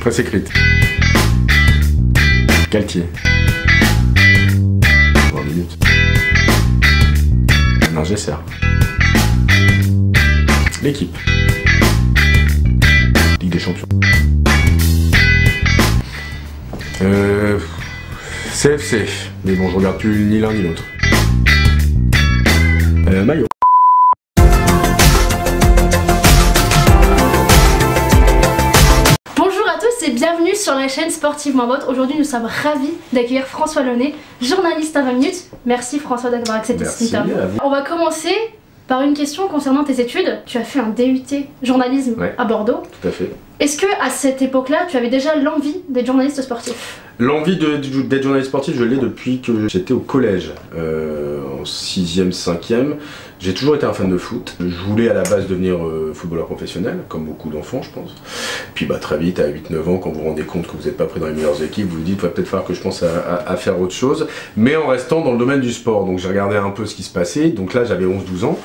Presse écrite. Galtier. 20 minutes. Non, Gesser. L'équipe. Ligue des Champions. CFC. Mais bon, je regarde plus ni l'un ni l'autre. Maillot. Bonjour à tous et bienvenue sur la chaîne Sportivement Vôtre. Aujourd'hui, nous sommes ravis d'accueillir François Launay, journaliste à 20 minutes. Merci François d'avoir accepté cette interview. On va commencer par une question concernant tes études. Tu as fait un DUT journalisme à Bordeaux. Tout à fait. Est-ce que à cette époque-là, tu avais déjà l'envie d'être journaliste sportif? L'envie d'être journaliste sportif, je l'ai depuis que j'étais au collège, en 6e, 5e. J'ai toujours été un fan de foot. Je voulais à la base devenir footballeur professionnel, comme beaucoup d'enfants je pense. Puis bah, très vite, à 8-9 ans, quand vous vous rendez compte que vous n'êtes pas pris dans les meilleures équipes, vous vous dites qu'il va peut-être falloir que je pense à faire autre chose, mais en restant dans le domaine du sport. Donc j'ai regardé un peu ce qui se passait, donc là j'avais 11-12 ans,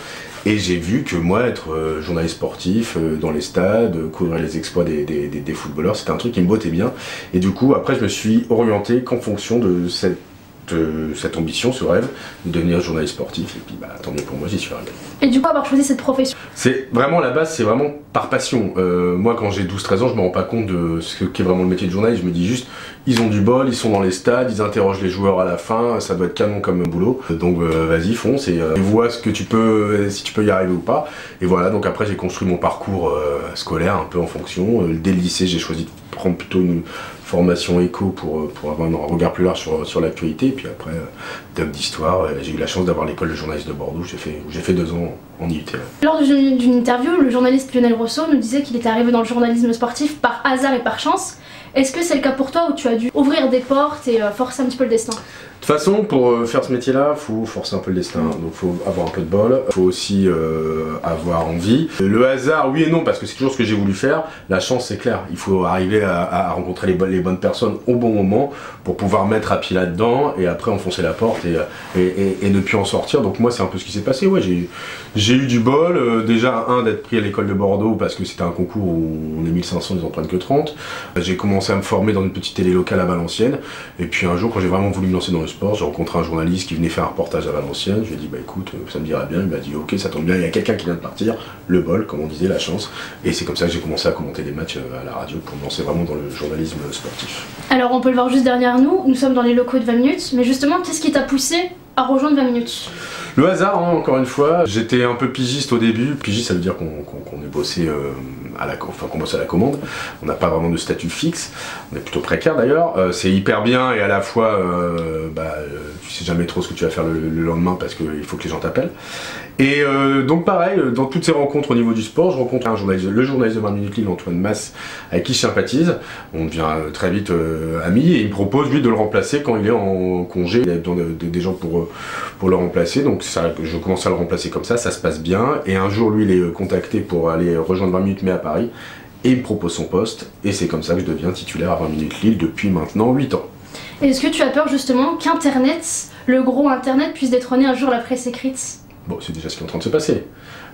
et j'ai vu que moi, être journaliste sportif dans les stades, couvrir les exploits des footballeurs, c'était un truc qui me bottait bien. Et du coup, après, je me suis orienté qu'en fonction de cette ambition, ce rêve, de devenir journaliste sportif. Et puis, bah, tant mieux pour moi, j'y suis arrivé. Et du coup, avoir choisi cette profession? C'est vraiment, la base, c'est vraiment par passion. Moi, quand j'ai 12-13 ans, je me rends pas compte de ce qu'est vraiment le métier de journaliste. Je me dis juste, ils ont du bol, ils sont dans les stades, ils interrogent les joueurs à la fin, ça doit être canon comme boulot. Donc vas-y, fonce et vois ce que tu peux, si tu peux y arriver ou pas. Et voilà, donc après j'ai construit mon parcours scolaire un peu en fonction. Dès le lycée, j'ai choisi de prendre plutôt une formation éco pour avoir un regard plus large sur l'actualité. Et puis après, doc d'histoire, j'ai eu la chance d'avoir l'école de journaliste de Bordeaux, où j'ai fait 2 ans en IUT. Lors d'une interview, le journaliste Lionel Rousseau nous disait qu'il était arrivé dans le journalisme sportif par hasard et par chance. Est-ce que c'est le cas pour toi où tu as dû ouvrir des portes et forcer un petit peu le destin? De toute façon, pour faire ce métier-là, il faut forcer un peu le destin, donc il faut avoir un peu de bol, il faut aussi avoir envie. Le hasard, oui et non, parce que c'est toujours ce que j'ai voulu faire. La chance, c'est clair, il faut arriver à rencontrer les bonnes personnes au bon moment pour pouvoir mettre à pied là-dedans et après enfoncer la porte et ne plus en sortir. Donc moi, c'est un peu ce qui s'est passé. Ouais, j'ai eu du bol, déjà d'être pris à l'école de Bordeaux parce que c'était un concours où on est 1500, ils en prennent que 30. J'ai commencé à me former dans une petite télé locale à Valenciennes et puis un jour, quand j'ai vraiment voulu me lancer dans le sport, j'ai rencontré un journaliste qui venait faire un reportage à Valenciennes. Je lui ai dit bah écoute, ça me dirait bien. Il m'a dit ok, ça tombe bien, il y a quelqu'un qui vient de partir, le bol, comme on disait, la chance. Et c'est comme ça que j'ai commencé à commenter des matchs à la radio pour me lancer vraiment dans le journalisme sportif. Alors on peut le voir juste derrière nous sommes dans les locaux de 20 minutes, mais justement qu'est-ce qui t'a poussé à rejoindre 20 minutes? Le hasard, hein, encore une fois. J'étais un peu pigiste au début. Pigiste, ça veut dire qu'on est bossé qu'on bosse à la commande. On n'a pas vraiment de statut fixe. On est plutôt précaire d'ailleurs. C'est hyper bien et à la fois, tu sais jamais trop ce que tu vas faire le lendemain parce qu'il faut que les gens t'appellent. Et donc pareil, dans toutes ces rencontres au niveau du sport, je rencontre le journaliste de 20 minutes Lille, Antoine Masse, avec qui je sympathise. On devient très vite amis et il me propose lui de le remplacer quand il est en congé. Il y a besoin des gens pour le remplacer. Donc ça, je commence à le remplacer comme ça se passe bien. Et un jour, lui, il est contacté pour aller rejoindre 20 minutes mais à Paris. Et il me propose son poste. Et c'est comme ça que je deviens titulaire à 20 minutes Lille depuis maintenant 8 ans. Est-ce que tu as peur justement qu'Internet, le gros Internet, puisse détrôner un jour la presse écrite? Bon, c'est déjà ce qui est en train de se passer.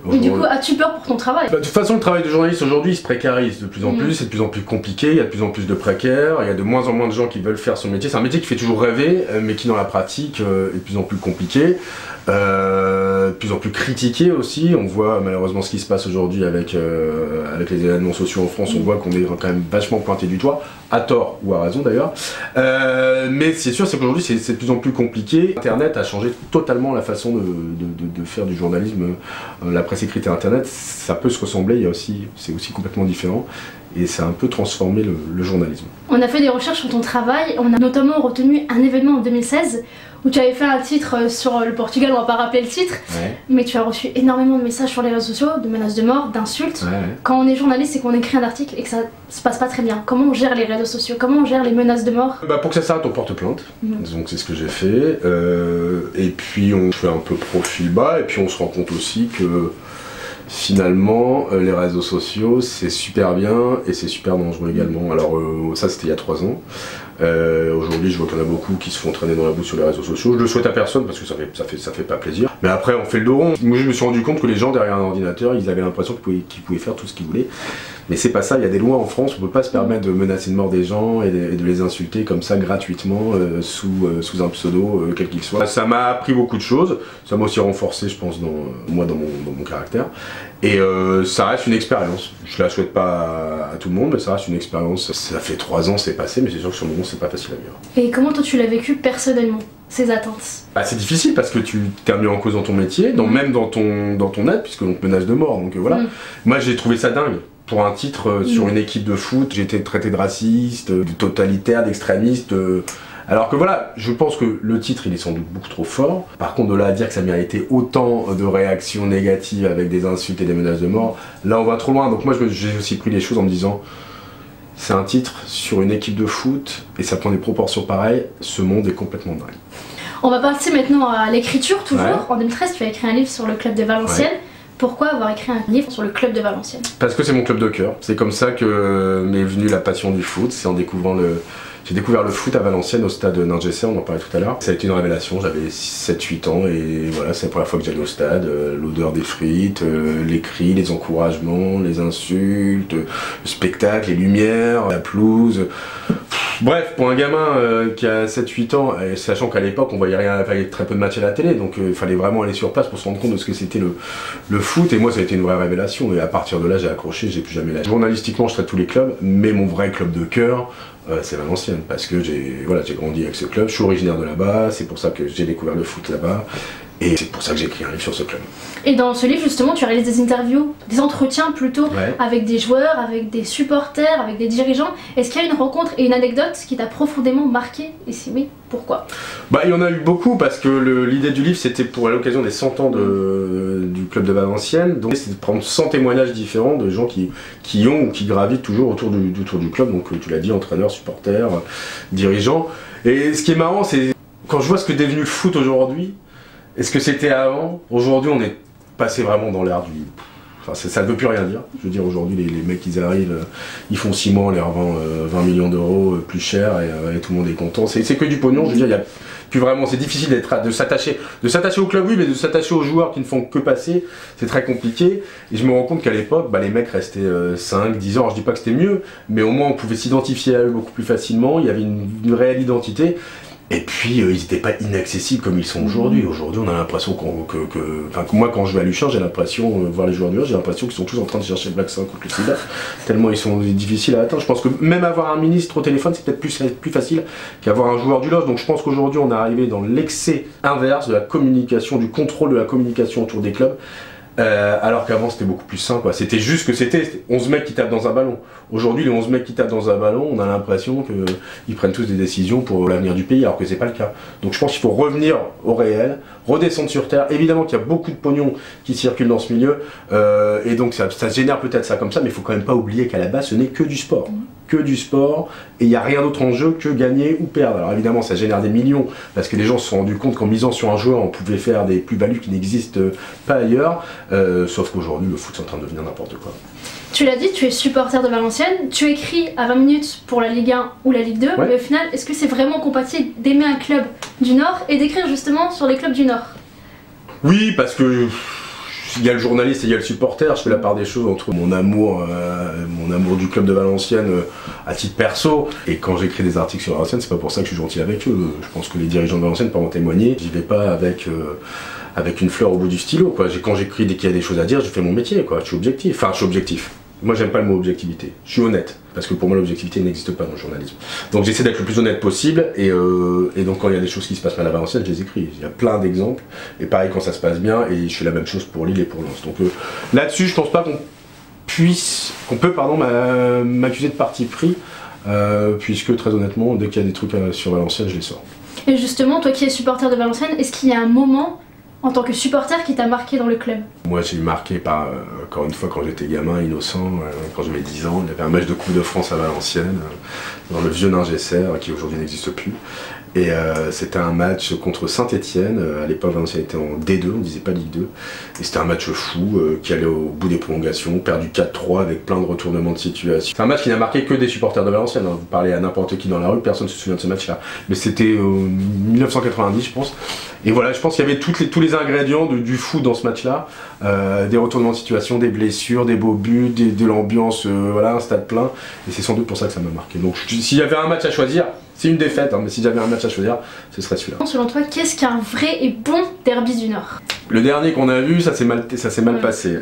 Mais du coup, as-tu peur pour ton travail? De toute façon, le travail de journaliste aujourd'hui se précarise de plus en plus, c'est de plus en plus compliqué, il y a de plus en plus de précaires, il y a de moins en moins de gens qui veulent faire ce métier. C'est un métier qui fait toujours rêver, mais qui dans la pratique est de plus en plus compliqué, de plus en plus critiqué aussi. On voit malheureusement ce qui se passe aujourd'hui avec les événements sociaux en France, on voit qu'on est quand même vachement pointé du doigt, à tort ou à raison d'ailleurs. Mais c'est sûr, c'est qu'aujourd'hui c'est de plus en plus compliqué. Internet a changé totalement la façon de faire du journalisme. La presse écrite et Internet, ça peut se ressembler, c'est aussi complètement différent. Et ça a un peu transformé le journalisme. On a fait des recherches sur ton travail, on a notamment retenu un événement en 2016 où tu avais fait un titre sur le Portugal, on va pas rappeler le titre, mais tu as reçu énormément de messages sur les réseaux sociaux, de menaces de mort, d'insultes. Quand on est journaliste et qu'on écrit un article et que ça se passe pas très bien, comment on gère les réseaux sociaux, comment on gère les menaces de mort? Pour que ça s'arrête, on porte plainte, donc c'est ce que j'ai fait, et puis on fait un peu profil bas, et puis on se rend compte aussi que finalement, les réseaux sociaux, c'est super bien et c'est super dangereux également. Alors ça, c'était il y a 3 ans. Aujourd'hui, je vois qu'il y en a beaucoup qui se font traîner dans la boue sur les réseaux sociaux. Je le souhaite à personne parce que ça fait pas plaisir. Mais après, on fait le dos rond. Moi, je me suis rendu compte que les gens derrière un ordinateur, ils avaient l'impression qu'ils pouvaient faire tout ce qu'ils voulaient. Mais c'est pas ça, il y a des lois en France, on peut pas se permettre de menacer de mort des gens et de les insulter comme ça gratuitement sous un pseudo quel qu'il soit. Ça m'a appris beaucoup de choses, ça m'a aussi renforcé je pense dans mon caractère. Et ça reste une expérience, je la souhaite pas à tout le monde mais ça reste une expérience. Ça fait 3 ans c'est passé mais c'est sûr que sur le moment c'est pas facile à vivre. Et comment toi tu l'as vécu personnellement, ces attentes? Bah, c'est difficile parce que tu t'es mis en cause dans ton métier, même dans ton aide puisque l'on te menace de mort donc voilà. Moi j'ai trouvé ça dingue. Pour un titre sur une équipe de foot, j'ai été traité de raciste, de totalitaire, d'extrémiste. Alors que voilà, je pense que le titre il est sans doute beaucoup trop fort. Par contre de là à dire que ça méritait autant de réactions négatives avec des insultes et des menaces de mort, là on va trop loin. Donc moi j'ai aussi pris les choses en me disant c'est un titre sur une équipe de foot et ça prend des proportions pareilles, ce monde est complètement dingue. On va passer maintenant à l'écriture toujours. Ouais. En 2013 tu as écrit un livre sur le club de Valenciennes. Ouais. Pourquoi avoir écrit un livre sur le club de Valenciennes? Parce que c'est mon club de cœur. C'est comme ça que m'est venue la passion du foot. C'est en découvrant J'ai découvert le foot à Valenciennes au stade Ningesser, on en parlait tout à l'heure. Ça a été une révélation, j'avais 7-8 ans et voilà, c'est la première fois que j'allais au stade. L'odeur des frites, les cris, les encouragements, les insultes, le spectacle, les lumières, la pelouse. Bref, pour un gamin qui a 7-8 ans, et sachant qu'à l'époque on voyait rien, il fallait très peu de matchs à la télé, donc il fallait vraiment aller sur place pour se rendre compte de ce que c'était le foot, et moi ça a été une vraie révélation, et à partir de là j'ai accroché, j'ai plus jamais lâché. Journalistiquement je traite tous les clubs, mais mon vrai club de cœur, c'est Valenciennes, parce que j'ai grandi avec ce club, je suis originaire de là-bas, c'est pour ça que j'ai découvert le foot là-bas, et c'est pour ça que j'ai écrit un livre sur ce club. Et dans ce livre justement tu réalises des interviews, des entretiens plutôt, avec des joueurs, avec des supporters, avec des dirigeants. Est-ce qu'il y a une rencontre et une anecdote qui t'a profondément marqué? Et si oui, pourquoi? Bah il y en a eu beaucoup parce que l'idée du livre c'était pour l'occasion des 100 ans du club de Valenciennes. Donc c'est de prendre 100 témoignages différents de gens qui ont ou qui gravitent toujours autour du club. Donc tu l'as dit, entraîneurs, supporters, dirigeants. Et ce qui est marrant c'est quand je vois ce que est devenu le foot aujourd'hui, est-ce que c'était avant? Aujourd'hui on est passé vraiment dans l'ère du... Enfin, ça ne veut plus rien dire. Je veux dire, aujourd'hui, les mecs, ils arrivent, ils font 6 mois, on les revend 20 millions d'euros plus cher et tout le monde est content. C'est que du pognon, je veux dire, il y a plus vraiment... C'est difficile de s'attacher au club, oui, mais de s'attacher aux joueurs qui ne font que passer, c'est très compliqué. Et je me rends compte qu'à l'époque, les mecs restaient 5, 10 ans. Alors, je dis pas que c'était mieux, mais au moins, on pouvait s'identifier à eux beaucoup plus facilement. Il y avait une réelle identité. Et puis ils n'étaient pas inaccessibles comme ils sont aujourd'hui. Aujourd'hui on a l'impression moi quand je vais à Luchin j'ai l'impression, voir les joueurs du j'ai l'impression qu'ils sont tous en train de chercher le vaccin contre le sida. Tellement ils sont difficiles à atteindre. Je pense que même avoir un ministre au téléphone c'est peut-être plus facile qu'avoir un joueur du LOSC. Donc je pense qu'aujourd'hui on est arrivé dans l'excès inverse de la communication, du contrôle de la communication autour des clubs. Alors qu'avant c'était beaucoup plus sain quoi. C'était juste que c'était 11 mecs qui tapent dans un ballon. Aujourd'hui les 11 mecs qui tapent dans un ballon, on a l'impression qu'ils prennent tous des décisions pour l'avenir du pays alors que c'est pas le cas. Donc je pense qu'il faut revenir au réel, redescendre sur terre. Évidemment qu'il y a beaucoup de pognon qui circule dans ce milieu et donc ça génère peut-être ça comme ça, mais il faut quand même pas oublier qu'à la base ce n'est que du sport. Que du sport et il n'y a rien d'autre en jeu que gagner ou perdre. Alors évidemment ça génère des millions parce que les gens se sont rendus compte qu'en misant sur un joueur on pouvait faire des plus-values qui n'existent pas ailleurs, sauf qu'aujourd'hui le foot est en train de devenir n'importe quoi. Tu l'as dit, tu es supporter de Valenciennes, tu écris à 20 minutes pour la Ligue 1 ou la Ligue 2, mais au final est-ce que c'est vraiment compatible d'aimer un club du Nord et d'écrire justement sur les clubs du Nord? Oui, parce que il y a le journaliste et il y a le supporter, je fais la part des choses entre mon amour du club de Valenciennes à titre perso, et quand j'écris des articles sur Valenciennes, c'est pas pour ça que je suis gentil avec eux. Je pense que les dirigeants de Valenciennes peuvent en témoigner. J'y vais pas avec une fleur au bout du stylo, quoi. Quand j'écris dès qu'il y a des choses à dire, je fais mon métier, quoi. Je suis objectif. Enfin, je suis objectif. Moi, j'aime pas le mot objectivité. Je suis honnête. Parce que pour moi, l'objectivité n'existe pas dans le journalisme. Donc, j'essaie d'être le plus honnête possible. Et donc, quand il y a des choses qui se passent mal à Valenciennes, je les écris. Il y a plein d'exemples. Et pareil, quand ça se passe bien. Et je fais la même chose pour Lille et pour Lens. Donc, là-dessus, je pense pas qu'on peut m'accuser de parti pris. Puisque, très honnêtement, dès qu'il y a des trucs sur Valenciennes, je les sors. Et justement, toi qui es supporter de Valenciennes, est-ce qu'il y a un moment en tant que supporter qui t'a marqué dans le club? Moi j'ai marqué par, encore une fois quand j'étais gamin, innocent, quand j'avais 10 ans, il y avait un match de Coupe de France à Valenciennes, dans le vieux Ningesser, qui aujourd'hui n'existe plus. Et c'était un match contre Saint-Etienne, à l'époque Valenciennes était en D2, on disait pas Ligue 2. Et c'était un match fou qui allait au bout des prolongations, perdu 4-3 avec plein de retournements de situation. C'est un match qui n'a marqué que des supporters de Valenciennes, hein. Vous parlez à n'importe qui dans la rue, personne ne se souvient de ce match-là. Mais c'était 1990 je pense. Et voilà, je pense qu'il y avait tous les ingrédients du foot dans ce match-là. Des retournements de situation, des blessures, des beaux buts, de l'ambiance, voilà, un stade plein. Et c'est sans doute pour ça que ça m'a marqué. Donc s'il y avait un match à choisir, c'est une défaite, hein, mais si j'avais un match à choisir, ce serait celui-là. Selon toi, qu'est-ce qu'un vrai et bon derby du Nord? Le dernier qu'on a vu, ça s'est mal passé,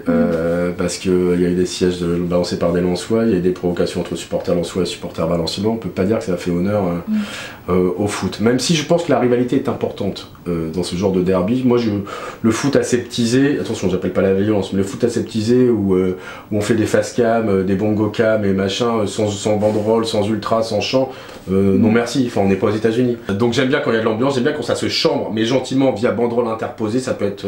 parce qu'il y a eu des sièges balancés par des Lensois, il y a eu des provocations entre supporters lensois et supporters valenciennois. On peut pas dire que ça a fait honneur au foot. Même si je pense que la rivalité est importante dans ce genre de derby. Moi, le foot aseptisé, attention, j'appelle pas la violence, mais le foot aseptisé où on fait des face cam, des bongo cam et machin, sans banderole, sans ultra, sans chant, non merci, enfin on n'est pas aux États-Unis. Donc j'aime bien quand il y a de l'ambiance, j'aime bien quand ça se chambre, mais gentiment via banderole interposée, ça peut être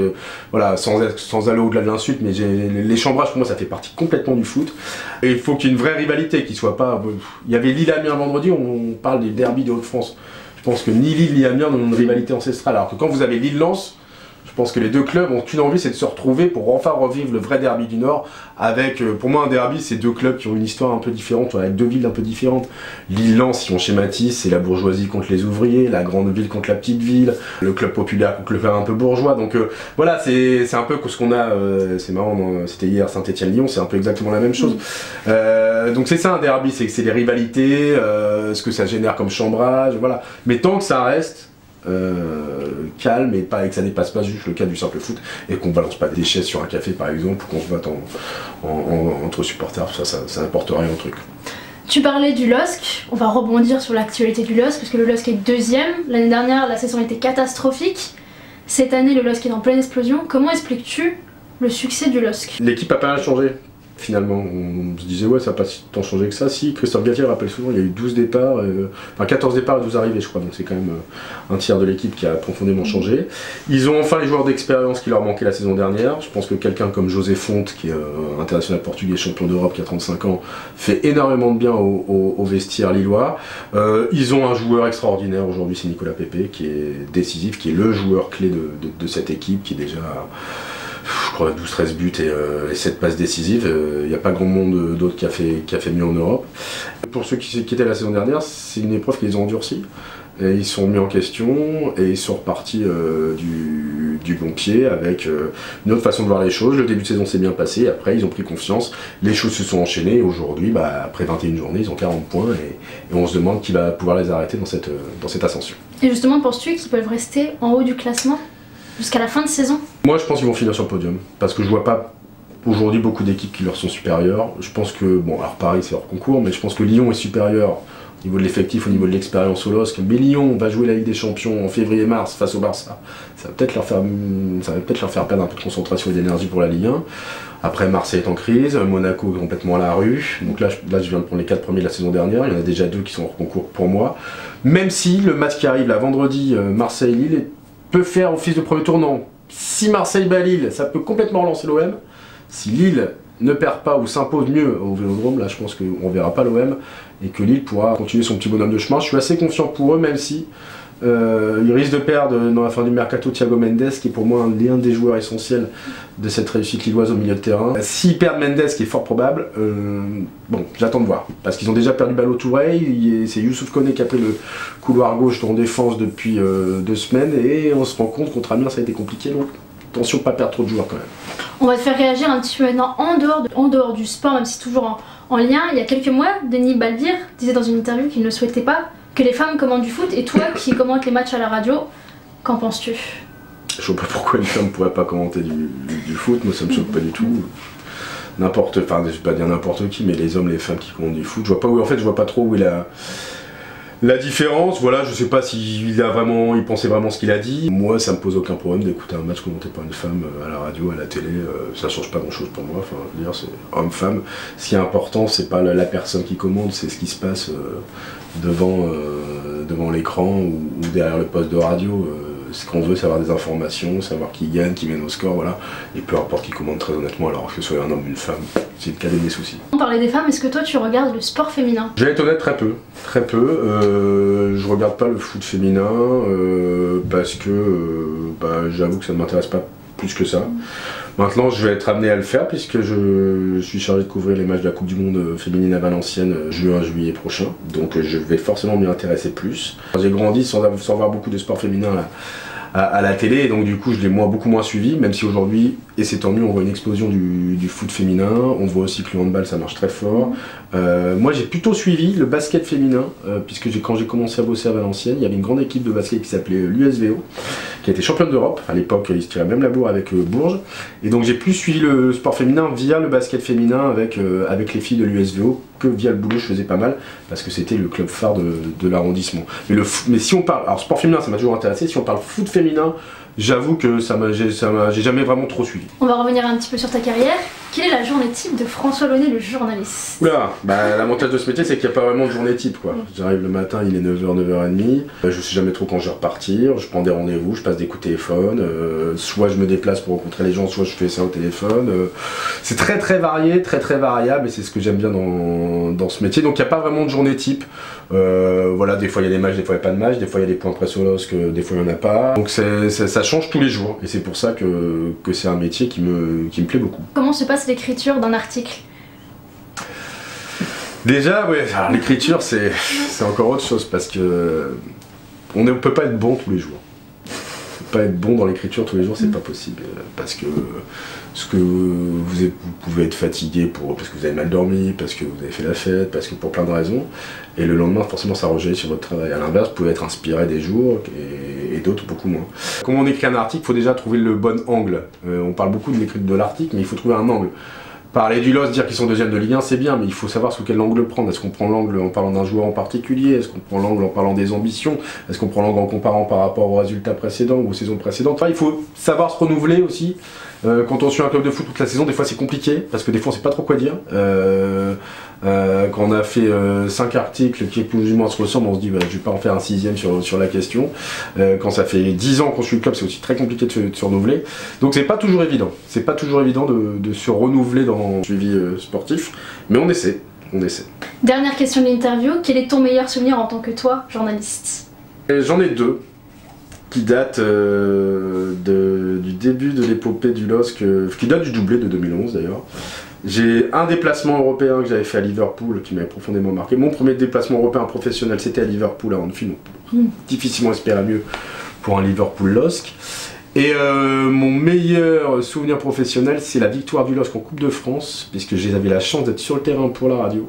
voilà, sans aller au-delà de l'insulte, mais les chambrages pour moi ça fait partie complètement du foot. Et il faut qu'il y ait une vraie rivalité, qui soit pas. Il y avait Lille-Amiens vendredi, on parle des derbys de Hauts-de-France. Je pense que ni Lille ni Amiens n'ont une rivalité ancestrale, alors que quand vous avez Lille-Lens, je pense que les deux clubs ont qu'une envie, c'est de se retrouver pour enfin revivre le vrai derby du Nord. Avec, pour moi, un derby, c'est deux clubs qui ont une histoire un peu différente, avec deux villes un peu différentes. Lille-Lens, si on schématise, c'est la bourgeoisie contre les ouvriers, la grande ville contre la petite ville, le club populaire contre le club un peu bourgeois. Donc voilà, c'est un peu ce qu'on a, c'est marrant, c'était hier Saint-Etienne-Lyon, c'est un peu exactement la même chose. Donc c'est ça un derby, c'est les rivalités, ce que ça génère comme chambrage, voilà. Mais tant que ça reste calme et que ça dépasse pas juste le cas du simple foot et qu'on balance pas des chaises sur un café par exemple ou qu'on se batte entre supporters, ça n'apporte rien au truc. Tu parlais du LOSC, on va rebondir sur l'actualité du LOSC parce que le LOSC est deuxième. L'année dernière la saison était catastrophique, cette année le LOSC est en pleine explosion. Comment expliques-tu le succès du LOSC? L'équipe a pas mal changé. Finalement, on se disait ouais ça n'a pas tant changé que ça. Si, Christophe Galtier rappelle souvent, il y a eu 12 départs, enfin 14 départs et 12 arrivées je crois, donc c'est quand même un tiers de l'équipe qui a profondément changé. Ils ont enfin les joueurs d'expérience qui leur manquaient la saison dernière. Je pense que quelqu'un comme José Fonte, qui est international portugais, champion d'Europe, qui a 35 ans, fait énormément de bien au vestiaire lillois. Ils ont un joueur extraordinaire aujourd'hui, c'est Nicolas Pepe, qui est décisif, qui est le joueur clé de cette équipe, qui est déjà... je crois 12-13 buts et 7 passes décisives, il n'y a pas grand monde d'autre qui a fait mieux en Europe. Pour ceux qui étaient la saison dernière, c'est une épreuve qui les a endurcis. Et ils sont mis en question et ils sont repartis du bon pied avec une autre façon de voir les choses. Le début de saison s'est bien passé, après ils ont pris confiance, les choses se sont enchaînées et aujourd'hui, après 21 journées, ils ont 40 points et on se demande qui va pouvoir les arrêter dans cette ascension. Et justement, penses-tu qu'ils peuvent rester en haut du classement jusqu'à la fin de saison? Moi je pense qu'ils vont finir sur le podium, parce que je vois pas aujourd'hui beaucoup d'équipes qui leur sont supérieures. Je pense que, bon alors Paris c'est hors concours, mais je pense que Lyon est supérieur au niveau de l'effectif, au niveau de l'expérience au LOSC. Mais Lyon va jouer la Ligue des Champions en février-mars face au Barça. Ça va peut-être leur faire perdre un peu de concentration et d'énergie pour la Ligue 1. Après Marseille est en crise, Monaco est complètement à la rue. Donc là je viens de prendre les 4 premiers de la saison dernière, il y en a déjà 2 qui sont hors concours pour moi. Même si le match qui arrive là vendredi, Marseille-Lille, peut faire office de premier tournant. Si Marseille bat Lille, ça peut complètement relancer l'OM. Si Lille ne perd pas ou s'impose mieux au Vélodrome, là je pense qu'on ne verra pas l'OM et que Lille pourra continuer son petit bonhomme de chemin. Je suis assez confiant pour eux, même si ils risquent de perdre dans la fin du mercato Thiago Mendes, qui est pour moi l'un des joueurs essentiels de cette réussite lilloise au milieu de terrain. S'ils perdent Mendes, qui est fort probable, bon, j'attends de voir. Parce qu'ils ont déjà perdu Ballo Touré, c'est Youssouf Koné qui a pris le couloir gauche en défense depuis 2 semaines, et on se rend compte contre Amiens ça a été compliqué, donc attention de ne pas perdre trop de joueurs quand même. On va te faire réagir un petit peu maintenant en dehors du sport, même si toujours en lien. Il y a quelques mois, Denis Balbir disait dans une interview qu'il ne souhaitait pas que les femmes commentent du foot, et toi qui commentes les matchs à la radio, qu'en penses-tu? Je vois pas pourquoi une femme pourrait pas commenter du foot, moi ça me choque pas du tout. N'importe, enfin je vais pas dire n'importe qui, mais les hommes, les femmes qui commentent du foot, je vois pas où, en fait je vois pas trop où est la différence. Voilà, je sais pas s'il il pensait vraiment ce qu'il a dit. Moi ça me pose aucun problème d'écouter un match commenté par une femme à la radio, à la télé, ça change pas grand chose pour moi, enfin je veux dire c'est homme-femme. Ce qui est important c'est pas la personne qui commande, c'est ce qui se passe devant l'écran ou derrière le poste de radio. Ce qu'on veut, c'est avoir des informations, savoir qui gagne, qui mène au score, voilà. Et peu importe qui commande, très honnêtement, alors que ce soit un homme ou une femme, c'est le cas de mes soucis. On parlait des femmes, est-ce que toi tu regardes le sport féminin? Je vais être honnête, très peu. Très peu. Je regarde pas le foot féminin parce que j'avoue que ça ne m'intéresse pas plus que ça. Maintenant, je vais être amené à le faire puisque je suis chargé de couvrir les matchs de la Coupe du Monde féminine à Valenciennes juin-juillet prochain. Donc je vais forcément m'y intéresser plus. J'ai grandi sans voir beaucoup de sport féminin là, à la télé, et donc du coup je l'ai beaucoup moins suivi, même si aujourd'hui, et c'est tant mieux, on voit une explosion du foot féminin, on voit aussi que le handball ça marche très fort. Moi j'ai plutôt suivi le basket féminin, puisque quand j'ai commencé à bosser à Valenciennes, il y avait une grande équipe de basket qui s'appelait l'USVO, qui était championne d'Europe, à l'époque ils se tiraient même la bourre avec Bourges, et donc j'ai plus suivi le sport féminin via le basket féminin avec les filles de l'USVO, que via le boulot je faisais pas mal, parce que c'était le club phare de l'arrondissement. Mais si on parle, alors sport féminin ça m'a toujours intéressé, si on parle foot féminin, j'avoue que j'ai jamais vraiment trop suivi. On va revenir un petit peu sur ta carrière. Quelle est la journée type de François Launay, le journaliste? Oula, l'avantage de ce métier c'est qu'il n'y a pas vraiment de journée type quoi. J'arrive le matin, il est 9h, 9h30, je sais jamais trop quand je vais repartir, je prends des rendez-vous, je passe des coups de téléphone, soit je me déplace pour rencontrer les gens, soit je fais ça au téléphone. C'est très varié, très variable, et c'est ce que j'aime bien dans ce métier. Donc il n'y a pas vraiment de journée type. Voilà, des fois il y a des matchs, des fois il n'y a pas de matchs, des fois il y a des points presse au LOSC, des fois il n'y en a pas. Donc ça change tous les jours, et c'est pour ça que c'est un métier qui me plaît beaucoup. Comment se passe l'écriture d'un article? Déjà, ouais, l'écriture c'est encore autre chose, parce que on ne peut pas être bon tous les jours. Pas être bon dans l'écriture tous les jours, c'est pas possible, parce que vous pouvez être fatigué parce que vous avez mal dormi, parce que vous avez fait la fête, parce que pour plein de raisons, et le lendemain forcément ça rejaillit sur votre travail. À l'inverse, vous pouvez être inspiré des jours et d'autres beaucoup moins. Comment on écrit un article, il faut déjà trouver le bon angle. On parle beaucoup de l'écriture de l'article, mais il faut trouver un angle. Parler du LOSC, dire qu'ils sont deuxième de Ligue 1, c'est bien, mais il faut savoir sous quel angle prendre. Est-ce qu'on prend l'angle en parlant d'un joueur en particulier? Est-ce qu'on prend l'angle en parlant des ambitions? Est-ce qu'on prend l'angle en comparant par rapport aux résultats précédents ou aux saisons précédentes? Enfin, il faut savoir se renouveler aussi. Quand on suit un club de foot toute la saison, des fois c'est compliqué, parce que des fois on sait pas trop quoi dire. Quand on a fait 5 articles qui plus ou moins se ressemblent, on se dit je vais pas en faire un 6e sur la question. Quand ça fait 10 ans qu'on suit le club, c'est aussi très compliqué de se renouveler. Donc c'est pas toujours évident. C'est pas toujours évident de se renouveler dans le suivi sportif, mais on essaie. Dernière question de l'interview, quel est ton meilleur souvenir en tant que toi, journaliste? J'en ai deux qui datent du début de l'épopée du LOSC, qui date du doublé de 2011 d'ailleurs. J'ai un déplacement européen que j'avais fait à Liverpool qui m'avait profondément marqué. Mon premier déplacement européen professionnel, c'était à Liverpool, à Anfield. Difficilement espérer mieux pour un Liverpool LOSC. Et mon meilleur souvenir professionnel, c'est la victoire du LOSC en Coupe de France, puisque j'avais la chance d'être sur le terrain pour la radio.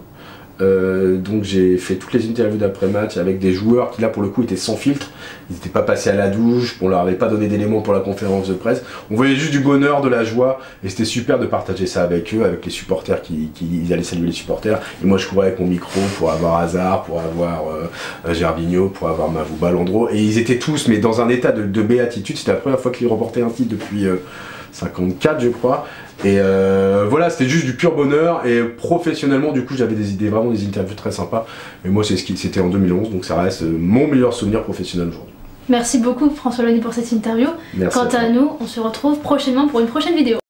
Donc j'ai fait toutes les interviews d'après-match avec des joueurs qui là pour le coup étaient sans filtre, ils n'étaient pas passés à la douche, on leur avait pas donné d'éléments pour la conférence de presse, on voyait juste du bonheur, de la joie, et c'était super de partager ça avec eux, avec les supporters qui allaient saluer les supporters, et moi je courais avec mon micro pour avoir Hazard, pour avoir Gervinho, pour avoir Mavouba, Landreau, et ils étaient tous mais dans un état de béatitude. C'était la première fois qu'ils remportaient un titre depuis 54 je crois, et voilà, c'était juste du pur bonheur. Et professionnellement du coup j'avais vraiment des interviews très sympas, et moi c'était en 2011, donc ça reste mon meilleur souvenir professionnel aujourd'hui. Merci beaucoup François Launay pour cette interview. Merci. Quant à nous, on se retrouve prochainement pour une prochaine vidéo.